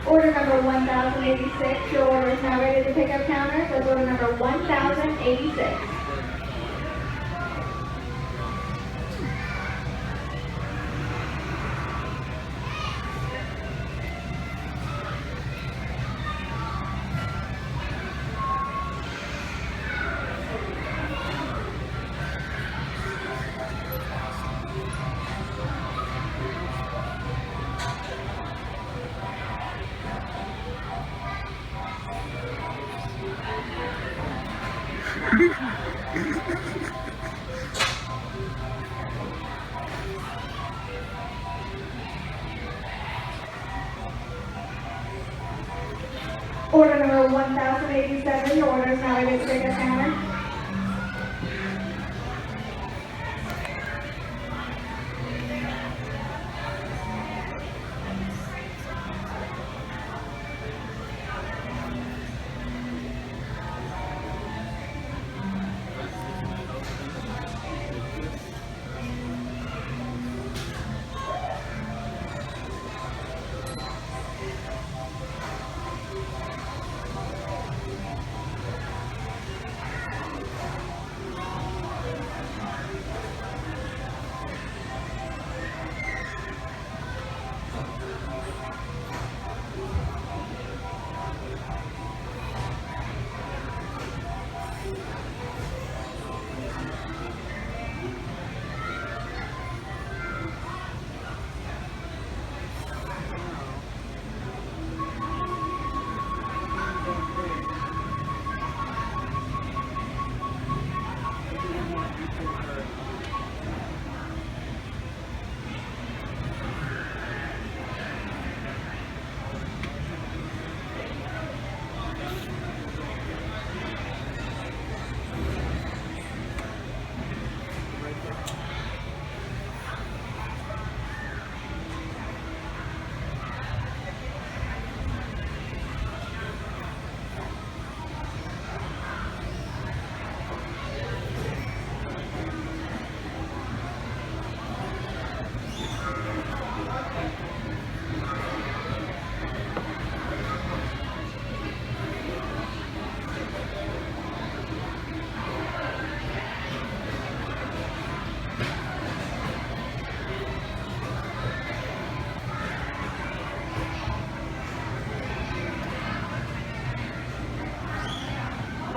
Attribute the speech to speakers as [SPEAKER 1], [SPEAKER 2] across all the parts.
[SPEAKER 1] Order number 1086. Your order is now ready to pick up counter. That's order number 1086. Order number 1087. Your order is now ready to pick up counter.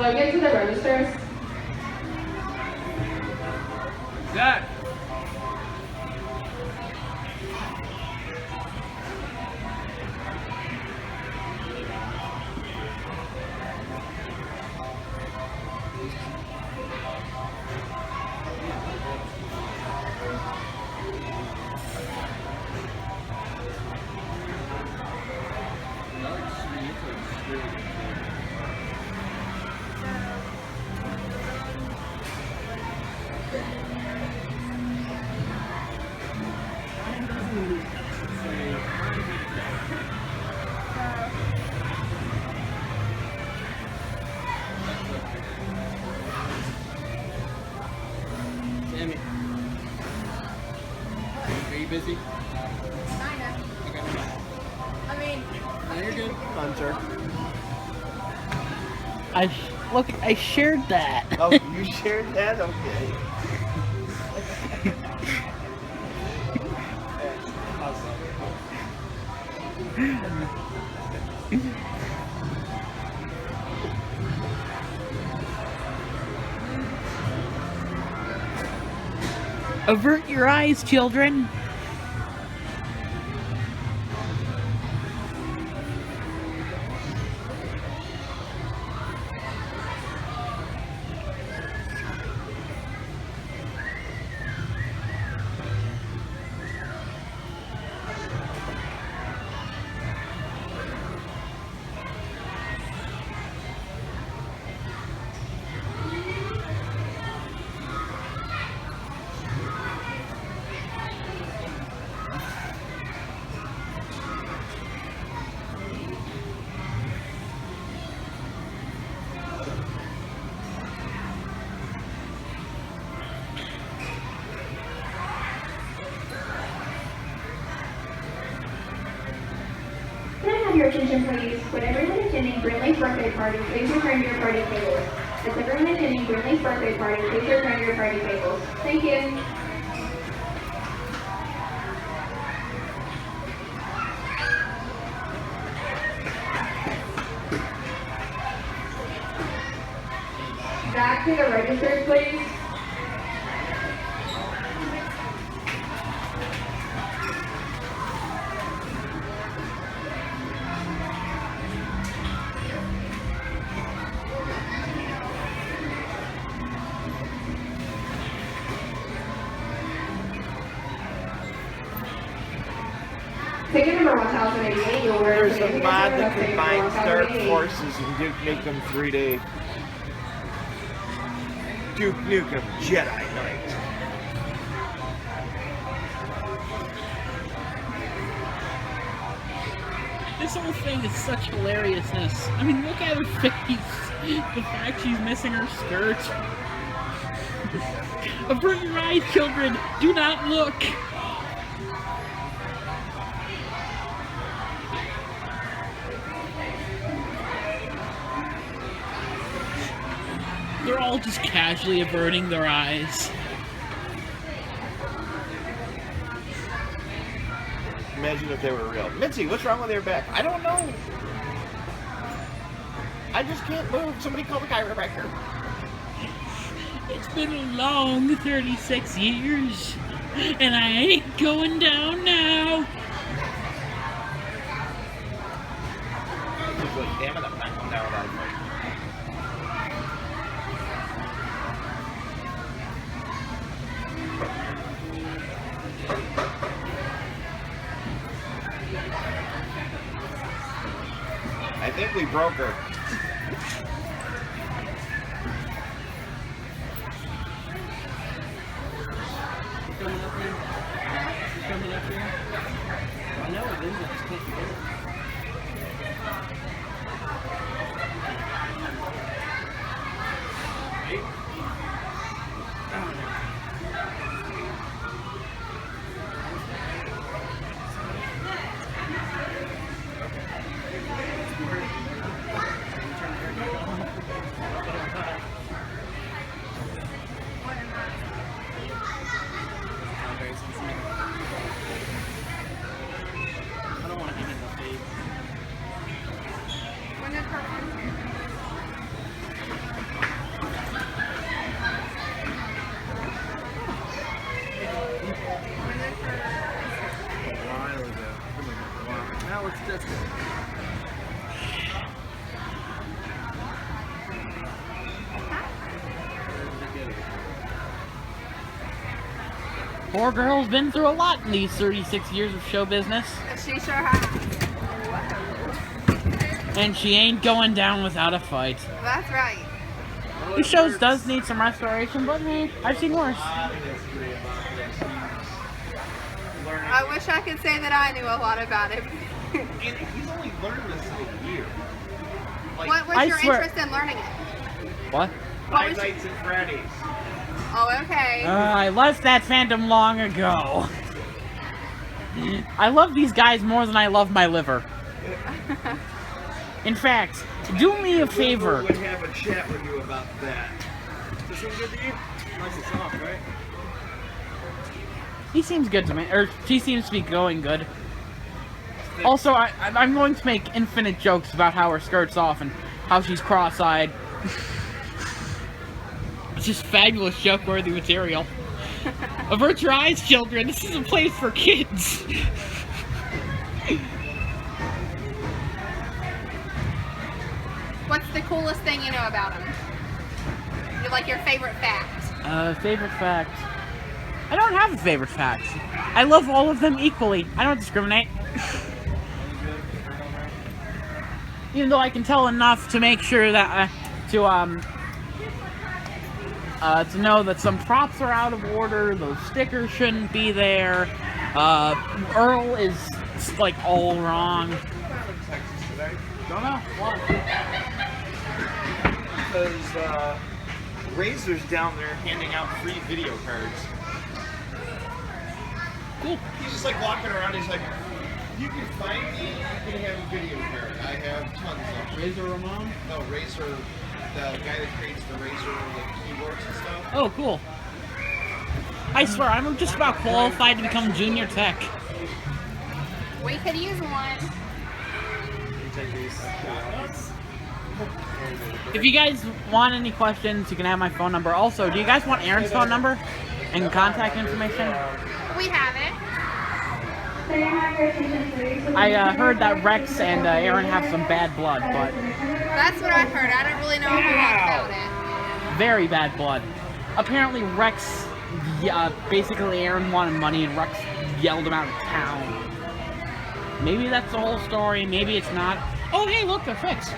[SPEAKER 2] Will I get to the registers?
[SPEAKER 3] Zedd! Sammy. Are you busy?
[SPEAKER 4] Kinda.
[SPEAKER 3] Okay.
[SPEAKER 4] I mean,
[SPEAKER 3] No, you're good. Fun, sir.
[SPEAKER 5] Look, I shared that.
[SPEAKER 6] Oh, you shared that? Okay.
[SPEAKER 5] Avert your eyes, children.
[SPEAKER 1] have your attention, please? Would everyone attending Brinley's birthday party please return to your party tables? Does everyone attending Brinley's birthday party please return to your party tables? Thank you. Back to the registers, please. Ticket number 1088, you'll wear
[SPEAKER 6] There's a mod that combines Dark Forces and Duke Nukem 3D. Duke Nukem Jedi Knight.
[SPEAKER 5] This whole thing is such hilariousness. I mean, look at her face. The fact she's missing her skirt. Avert your eyes, children. Do not look. They're all just casually averting their eyes.
[SPEAKER 6] Imagine if they were real. Mitzi, what's wrong with your back? I don't know. I just can't move. Somebody call the chiropractor.
[SPEAKER 5] It's been a long 36 years, and I ain't going down now.
[SPEAKER 6] She's like, damn it, I'm not going down without a fight. I think we broke her.
[SPEAKER 3] I know it is, I just can't get it. I don't want to hang in the face.
[SPEAKER 4] When did her
[SPEAKER 3] A while ago. Wow. Now it's just
[SPEAKER 5] Poor girl's been through a lot in these 36 years of show business,
[SPEAKER 4] She sure has.
[SPEAKER 5] and she ain't going down without a fight.
[SPEAKER 4] That's right.
[SPEAKER 5] These shows does need some restoration, but hey, I've seen worse.
[SPEAKER 4] I wish I could say that I knew a lot about it.
[SPEAKER 6] And he's only learned this in a year. Like,
[SPEAKER 4] What was
[SPEAKER 5] I
[SPEAKER 4] your
[SPEAKER 5] swear-
[SPEAKER 4] interest in learning it?
[SPEAKER 5] What?
[SPEAKER 6] Five Nights at Freddy's.
[SPEAKER 4] Oh, okay.
[SPEAKER 5] I left that fandom long ago. I love these guys more than I love my liver. In fact, do me a favor.
[SPEAKER 6] Would have a chat with you about that.
[SPEAKER 3] Does it seem good to you? Nice and soft, right?
[SPEAKER 5] He seems good to me, or she seems to be going good. Also, I'm going to make infinite jokes about how her skirt's off and how she's cross-eyed. It's just fabulous joke-worthy material. Avert your eyes, children. This is a place for kids.
[SPEAKER 4] What's the coolest thing you know about him? Like your favorite fact?
[SPEAKER 5] Favorite fact. I don't have a favorite fact. I love all of them equally. I don't discriminate. Even though I can tell enough to make sure that, to know that some props are out of order, those stickers shouldn't be there, Earl is, like, all wrong. Don't know. Why?
[SPEAKER 6] Because Razor's down there handing out free video cards.
[SPEAKER 5] Cool.
[SPEAKER 6] He's just like walking around, he's like, you can find me, you can have a video
[SPEAKER 3] have tons of them.
[SPEAKER 5] Razor Ramon?
[SPEAKER 3] No, Razor, the guy that creates the Razor, the keyboards and stuff.
[SPEAKER 5] Oh, cool. I swear, I'm just about qualified to become junior tech.
[SPEAKER 4] We could use one.
[SPEAKER 5] If you guys want any questions, you can have my phone number. Also, do you guys want Aaron's phone number and contact information?
[SPEAKER 4] We have it.
[SPEAKER 1] So you have your attention, please.
[SPEAKER 5] I heard that Rex and Aaron have some bad blood, but
[SPEAKER 4] That's what I heard. I don't really know a whole lot about it.
[SPEAKER 5] very bad blood. Apparently, Rex, basically Aaron wanted money and Rex yelled him out of town. Maybe that's the whole story, maybe it's not. Oh, hey, look, they're fixed.